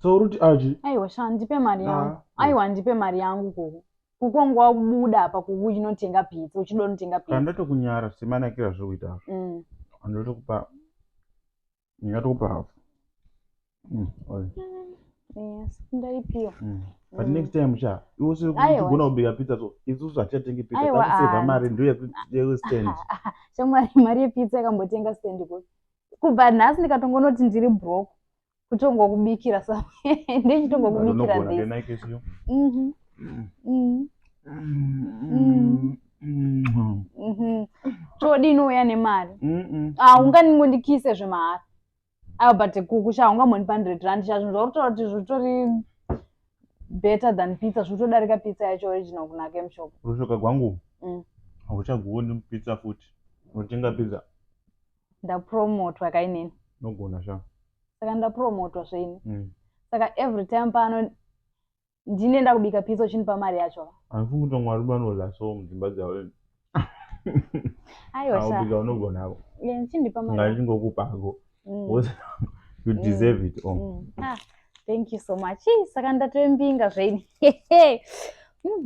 So uruti aji. Aiwa shandipe mari yangu. Aiwa ndipe mari yangu kuku. Kukongwa kubuda apa kuku uchinotenga pizza, uchidonotenga pizza. Kana tokunyara semanakira zvokuita. Andotokupa. Ndingatokupa half. Yes, ndaipiwa. But next time cha, iwe usigona kubika pizza so isusu hatichatengi pizza. Takuseva mari ndiyo stand. Mari yepizza yakambotenga stand kuti. Kubva nhasi ndikatongonoti ndiri broke. Kutongokubikira sa. Ndechitongokubikira this. Todini uya nemari. Unganingondikise zvemahara. Ayo but kuku chaungamonipa 100 rand chazvo zvakutora kuti zvitori better than pizza zvotodarika pizza yacho original kunaka mushop. Rushoka kwangu. Hauchagoni pizza futi. Unotenga pizza. Ndapromotwa kainini. Nogona sha. Saka ndapromotwa zveini. Saka every time pano ndinenda kubika pizza uchinipa mari yacho. Afunga kuti Mwari banola so mudzimba dzawo. Aiwa sha. Aubika unogona. Ndichindipa mari. Ngachingokupako. You deserve it. Thank you so much. Saka ndatombinga zveini.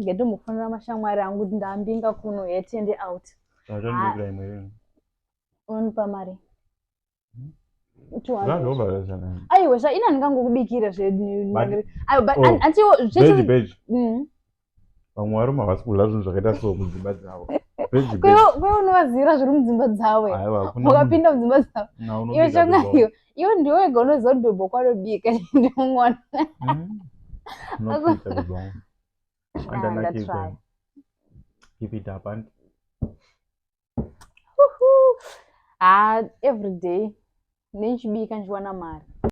Ngetombofanira mashamwari angu kuti ndambinga kuno yetende out. Ndatombinga imwe. Unonipa mari. Aiwa sha ina ndingangokubikira zvedu. Aiwa veg. Vamwe varume havasi kudya zvinhu zvakaita so mudzimba dzavo. Kwewe unovazivira zviri mudzimba dzavo. Wakapinda mudzimba dzavo. Iwe chongayo. Iwe ndiwe wega unoziva kuti bhebho kwanobika ndimwana. Unopita bhebho. Ndatry. Keep it up and. Every day. Nechibika nchiwana mari.